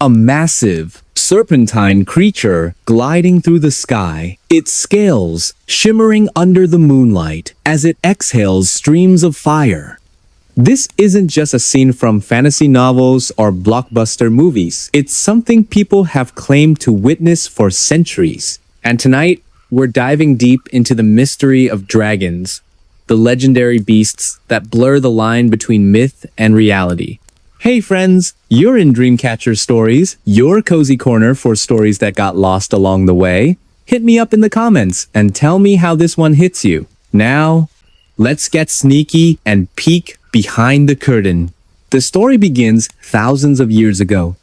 A massive, serpentine creature gliding through the sky, its scales shimmering under the moonlight as it exhales streams of fire. This isn't just a scene from fantasy novels or blockbuster movies. It's something people have claimed to witness for centuries. And tonight, we're diving deep into the mystery of dragons, the legendary beasts that blur the line between myth and reality. Hey friends, you're in Dreamcatcher Stories, your cozy corner for stories that got lost along the way. Hit me up in the comments and tell me how this one hits you. Now, let's get sneaky and peek behind the curtain. The story begins thousands of years ago.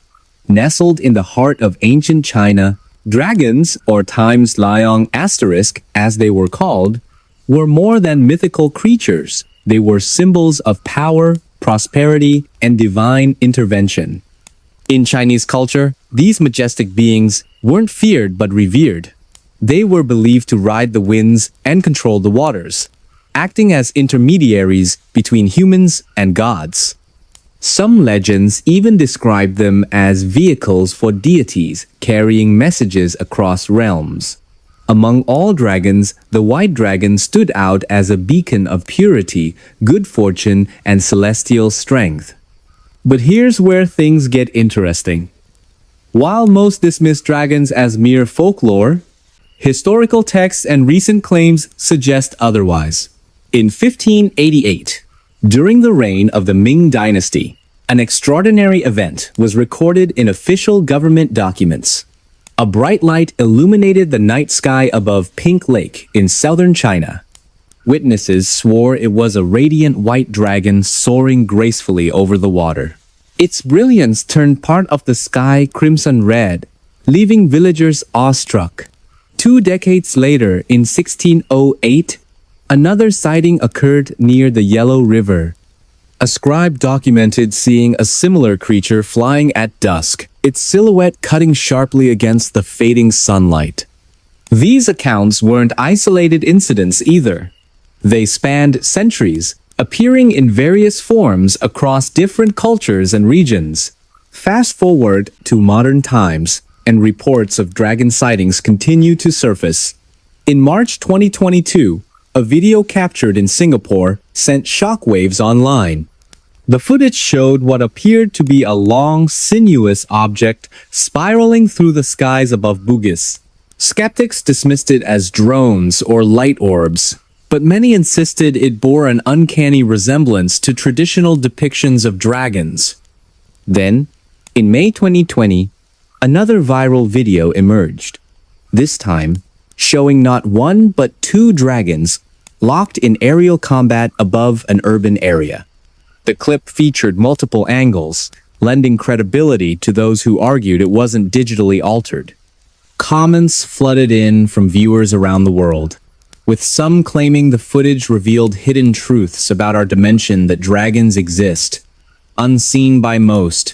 Nestled in the heart of ancient China, dragons, or Times Liang asterisk as they were called, were more than mythical creatures. They were symbols of power, prosperity, and divine intervention. In Chinese culture, these majestic beings weren't feared but revered. They were believed to ride the winds and control the waters, acting as intermediaries between humans and gods. Some legends even describe them as vehicles for deities carrying messages across realms. Among all dragons, the white dragon stood out as a beacon of purity, good fortune, and celestial strength. But here's where things get interesting. While most dismiss dragons as mere folklore, historical texts and recent claims suggest otherwise. In 1588, during the reign of the Ming Dynasty, an extraordinary event was recorded in official government documents. A bright light illuminated the night sky above Pink Lake in southern China. Witnesses swore it was a radiant white dragon soaring gracefully over the water. Its brilliance turned part of the sky crimson red, leaving villagers awestruck. 2 decades later, in 1608, another sighting occurred near the Yellow River. A scribe documented seeing a similar creature flying at dusk, its silhouette cutting sharply against the fading sunlight. These accounts weren't isolated incidents either. They spanned centuries, appearing in various forms across different cultures and regions. Fast forward to modern times, and reports of dragon sightings continue to surface. In March 2022, a video captured in Singapore sent shockwaves online. The footage showed what appeared to be a long, sinuous object spiraling through the skies above Bugis. Skeptics dismissed it as drones or light orbs, but many insisted it bore an uncanny resemblance to traditional depictions of dragons. Then, in May 2020, another viral video emerged. This time, showing not one but 2 dragons locked in aerial combat above an urban area. The clip featured multiple angles, lending credibility to those who argued it wasn't digitally altered. Comments flooded in from viewers around the world, with some claiming the footage revealed hidden truths about our dimension that dragons exist, unseen by most,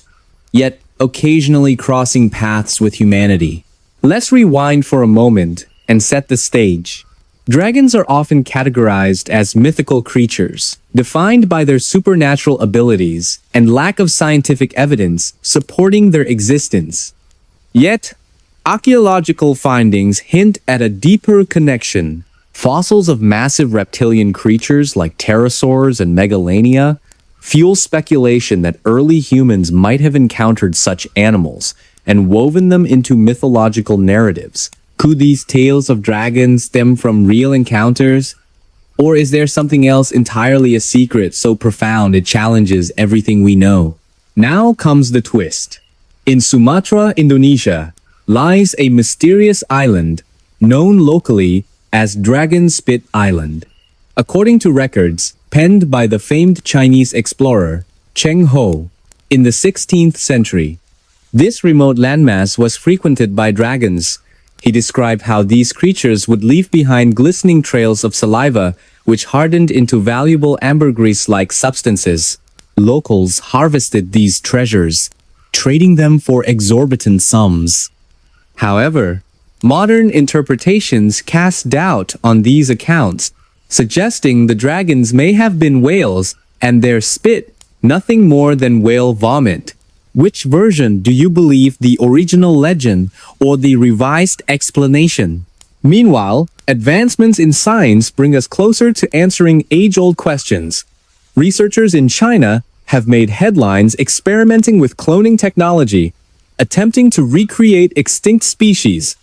yet occasionally crossing paths with humanity. Let's rewind for a moment and set the stage. Dragons are often categorized as mythical creatures, defined by their supernatural abilities and lack of scientific evidence supporting their existence. Yet, archaeological findings hint at a deeper connection. Fossils of massive reptilian creatures like pterosaurs and megalania fuel speculation that early humans might have encountered such animals and woven them into mythological narratives. Could these tales of dragons stem from real encounters? Or is there something else entirely a secret so profound it challenges everything we know? Now comes the twist. In Sumatra, Indonesia, lies a mysterious island known locally as Dragon Spit Island. According to records penned by the famed Chinese explorer Cheng Ho in the 16th century, this remote landmass was frequented by dragons. He described how these creatures would leave behind glistening trails of saliva which hardened into valuable ambergris-like substances. Locals harvested these treasures, trading them for exorbitant sums. However, modern interpretations cast doubt on these accounts, suggesting the dragons may have been whales and their spit nothing more than whale vomit. Which version do you believe, the original legend or the revised explanation? Meanwhile, advancements in science bring us closer to answering age-old questions. Researchers in China have made headlines experimenting with cloning technology, attempting to recreate extinct species.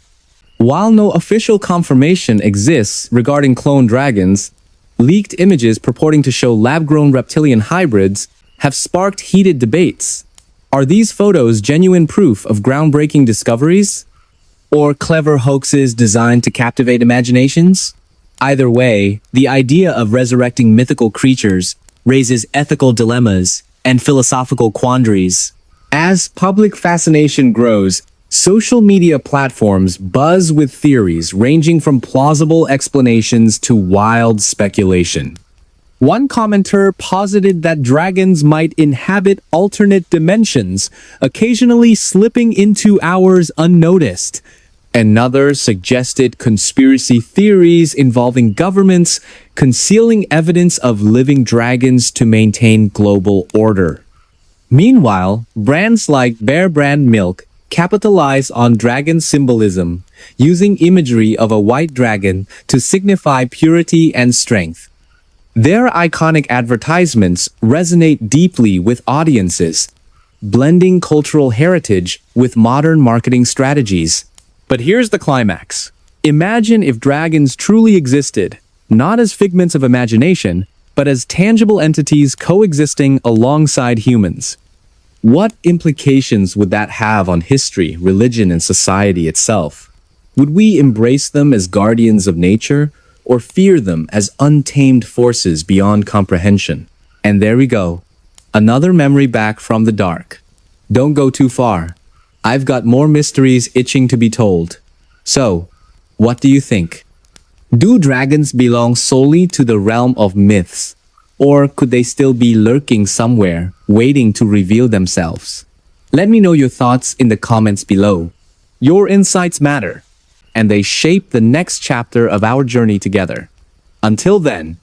While no official confirmation exists regarding cloned dragons, leaked images purporting to show lab-grown reptilian hybrids have sparked heated debates. Are these photos genuine proof of groundbreaking discoveries? Or clever hoaxes designed to captivate imaginations? Either way, the idea of resurrecting mythical creatures raises ethical dilemmas and philosophical quandaries. As public fascination grows, social media platforms buzz with theories ranging from plausible explanations to wild speculation. One commenter posited that dragons might inhabit alternate dimensions, occasionally slipping into ours unnoticed. Another suggested conspiracy theories involving governments concealing evidence of living dragons to maintain global order. Meanwhile, brands like Bear Brand Milk capitalize on dragon symbolism, using imagery of a white dragon to signify purity and strength. Their iconic advertisements resonate deeply with audiences, blending cultural heritage with modern marketing strategies. But here's the climax. Imagine if dragons truly existed, not as figments of imagination, but as tangible entities coexisting alongside humans. What implications would that have on history, religion, and society itself? Would we embrace them as guardians of nature, or fear them as untamed forces beyond comprehension? And there we go. Another memory back from the dark. Don't go too far. I've got more mysteries itching to be told. So, what do you think? Do dragons belong solely to the realm of myths? Or could they still be lurking somewhere, waiting to reveal themselves? Let me know your thoughts in the comments below. Your insights matter, and they shape the next chapter of our journey together. Until then,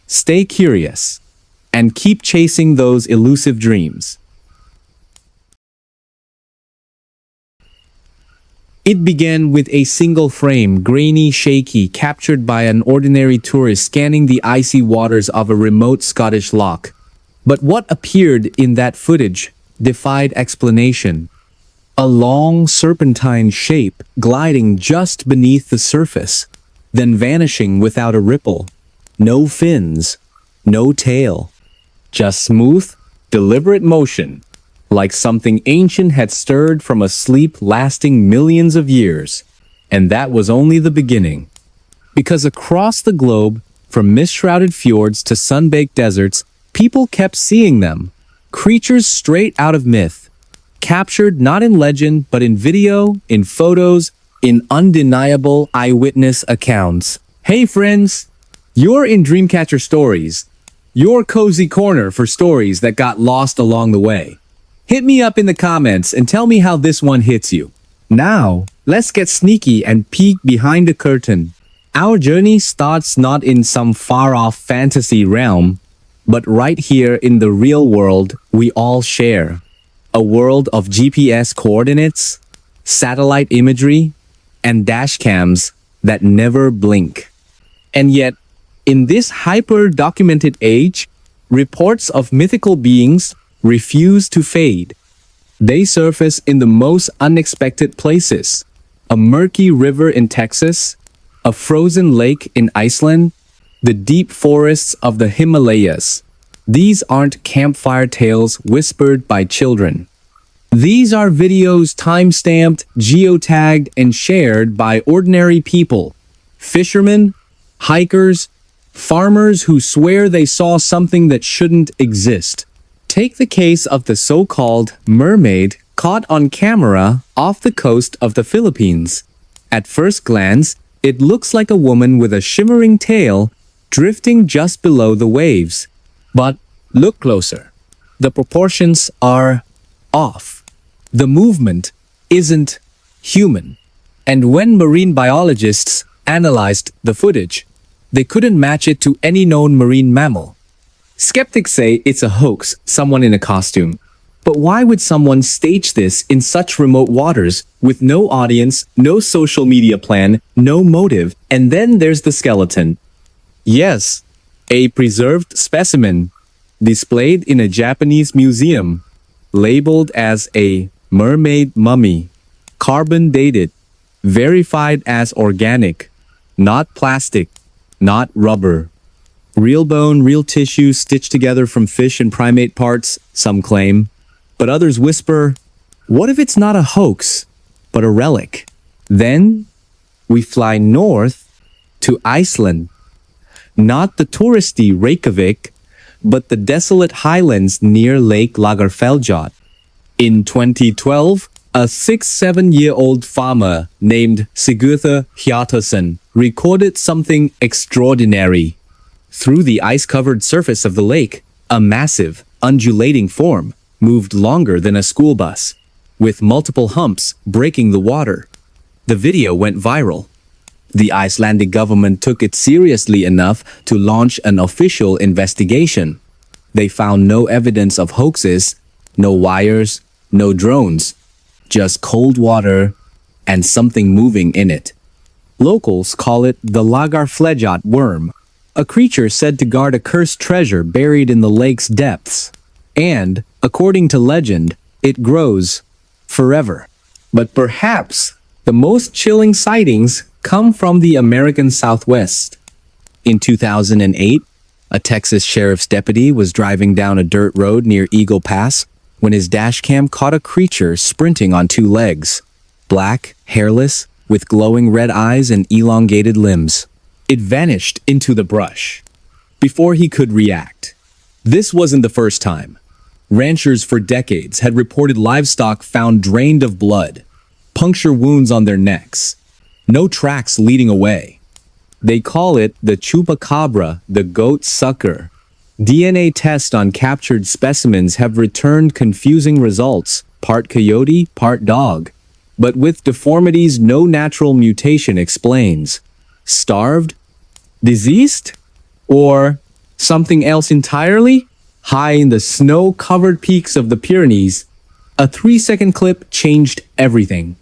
stay curious and keep chasing those elusive dreams. It began with a single frame, grainy, shaky, captured by an ordinary tourist scanning the icy waters of a remote Scottish loch. But what appeared in that footage defied explanation. A long, serpentine shape gliding just beneath the surface, then vanishing without a ripple. No fins, no tail. Just smooth, deliberate motion, like something ancient had stirred from a sleep lasting millions of years. And that was only the beginning. Because across the globe, from mist-shrouded fjords to sun-baked deserts, people kept seeing them. Creatures straight out of myth. Captured not in legend, but in video, in photos, in undeniable eyewitness accounts. Hey friends, you're in Dreamcatcher Stories, your cozy corner for stories that got lost along the way. Hit me up in the comments and tell me how this one hits you. Now, let's get sneaky and peek behind the curtain. Our journey starts not in some far-off fantasy realm, but right here in the real world we all share. A world of GPS coordinates, satellite imagery, and dashcams that never blink. And yet, in this hyper-documented age, reports of mythical beings refuse to fade. They surface in the most unexpected places. A murky river in Texas, a frozen lake in Iceland, the deep forests of the Himalayas. These aren't campfire tales whispered by children. These are videos time-stamped, geotagged, and shared by ordinary people. Fishermen, hikers, farmers who swear they saw something that shouldn't exist. Take the case of the so-called mermaid caught on camera off the coast of the Philippines. At first glance, it looks like a woman with a shimmering tail drifting just below the waves. But look closer. The proportions are off. The movement isn't human. And when marine biologists analyzed the footage, they couldn't match it to any known marine mammal. Skeptics say it's a hoax, someone in a costume. But why would someone stage this in such remote waters with no audience, no social media plan, no motive, and then there's the skeleton? Yes, a preserved specimen, displayed in a Japanese museum, labeled as a mermaid mummy, carbon dated, verified as organic, not plastic, not rubber. Real bone, real tissue stitched together from fish and primate parts, some claim. But others whisper, what if it's not a hoax, but a relic? Then we fly north to Iceland. Not the touristy Reykjavik, but the desolate highlands near Lake Lagerfellsjot. In 2012, a 6-7-year-old farmer named Sigurður Hjartarson recorded something extraordinary. Through the ice-covered surface of the lake, a massive, undulating form moved longer than a school bus, with multiple humps breaking the water. The video went viral. The Icelandic government took it seriously enough to launch an official investigation. They found no evidence of hoaxes, no wires, no drones, just cold water and something moving in it. Locals call it the Lagerfellsjot worm, a creature said to guard a cursed treasure buried in the lake's depths. And, according to legend, it grows forever. But perhaps the most chilling sightings come from the American Southwest. In 2008, a Texas sheriff's deputy was driving down a dirt road near Eagle Pass when his dashcam caught a creature sprinting on two legs, black, hairless, with glowing red eyes and elongated limbs. It vanished into the brush before he could react. This wasn't the first time. Ranchers for decades had reported livestock found drained of blood, puncture wounds on their necks, no tracks leading away. They call it the chupacabra, the goat sucker. DNA tests on captured specimens have returned confusing results, part coyote, part dog, but with deformities no natural mutation explains. Starved? Diseased? Or something else entirely? High in the snow-covered peaks of the Pyrenees, a 3-second clip changed everything.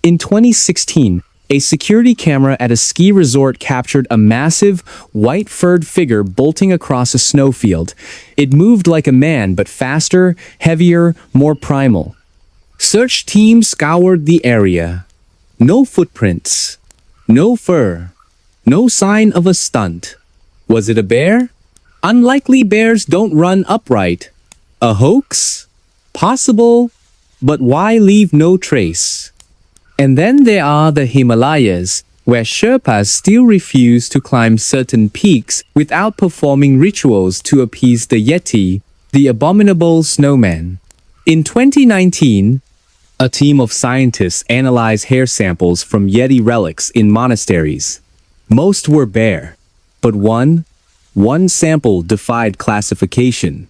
In 2016, a security camera at a ski resort captured a massive, white-furred figure bolting across a snowfield. It moved like a man, but faster, heavier, more primal. Search teams scoured the area. No footprints. No fur. No sign of a stunt. Was it a bear? Unlikely, bears don't run upright. A hoax? Possible, but why leave no trace? And then there are the Himalayas, where Sherpas still refuse to climb certain peaks without performing rituals to appease the Yeti, the abominable snowman. In 2019, a team of scientists analyzed hair samples from Yeti relics in monasteries. Most were bare, but one sample defied classification.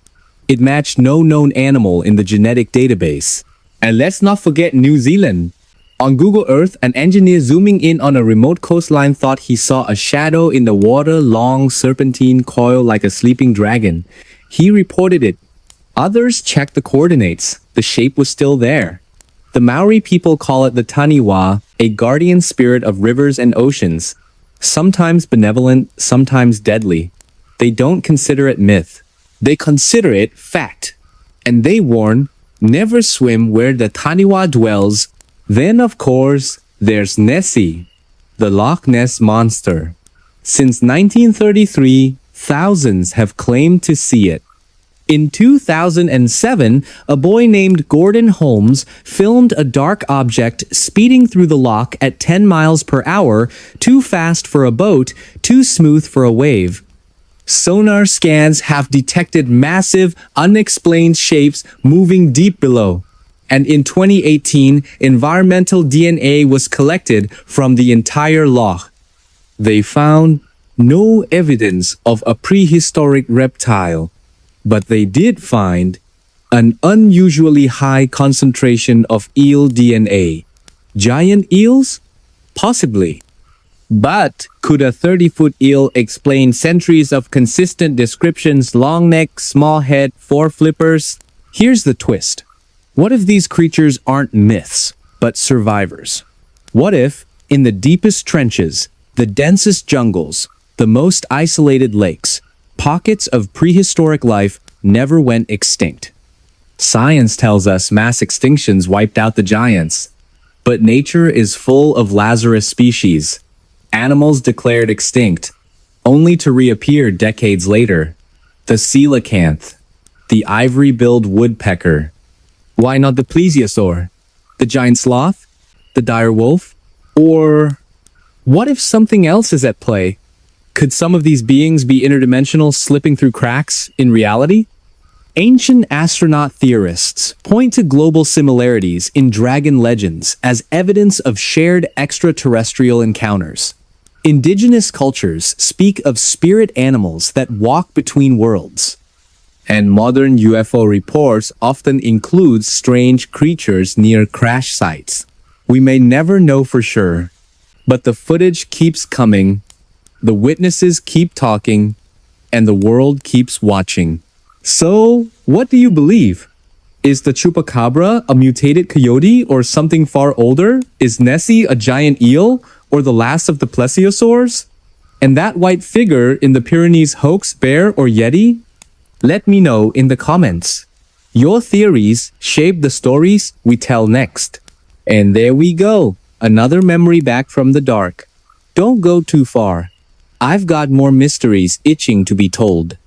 It matched no known animal in the genetic database. And let's not forget New Zealand. On Google Earth, an engineer zooming in on a remote coastline thought he saw a shadow in the water, long serpentine coil like a sleeping dragon. He reported it. Others checked the coordinates. The shape was still there. The Maori people call it the Taniwha, a guardian spirit of rivers and oceans. Sometimes benevolent, sometimes deadly. They don't consider it myth. They consider it fact. And they warn, never swim where the Taniwha dwells. Then, of course, there's Nessie, the Loch Ness Monster. Since 1933, thousands have claimed to see it. In 2007, a boy named Gordon Holmes filmed a dark object speeding through the loch at 10 miles per hour, too fast for a boat, too smooth for a wave. Sonar scans have detected massive, unexplained shapes moving deep below. And in 2018, environmental DNA was collected from the entire loch. They found no evidence of a prehistoric reptile, but they did find an unusually high concentration of eel DNA. Giant eels? Possibly. But could a 30-foot eel explain centuries of consistent descriptions: long neck, small head, 4 flippers? Here's the twist. What if these creatures aren't myths, but survivors? What if, in the deepest trenches, the densest jungles, the most isolated lakes, pockets of prehistoric life never went extinct? Science tells us mass extinctions wiped out the giants, but nature is full of Lazarus species, animals declared extinct, only to reappear decades later. The coelacanth, the ivory-billed woodpecker. Why not the plesiosaur? The giant sloth? The dire wolf? Or what if something else is at play? Could some of these beings be interdimensional, slipping through cracks in reality? Ancient astronaut theorists point to global similarities in dragon legends as evidence of shared extraterrestrial encounters. Indigenous cultures speak of spirit animals that walk between worlds. And modern UFO reports often include strange creatures near crash sites. We may never know for sure, but the footage keeps coming, the witnesses keep talking, and the world keeps watching. So, what do you believe? Is the chupacabra a mutated coyote or something far older? Is Nessie a giant eel or the last of the plesiosaurs? And that white figure in the Pyrenees hoax bear or yeti? Let me know in the comments. Your theories shape the stories we tell next. And there we go, another memory back from the dark. Don't go too far. I've got more mysteries itching to be told.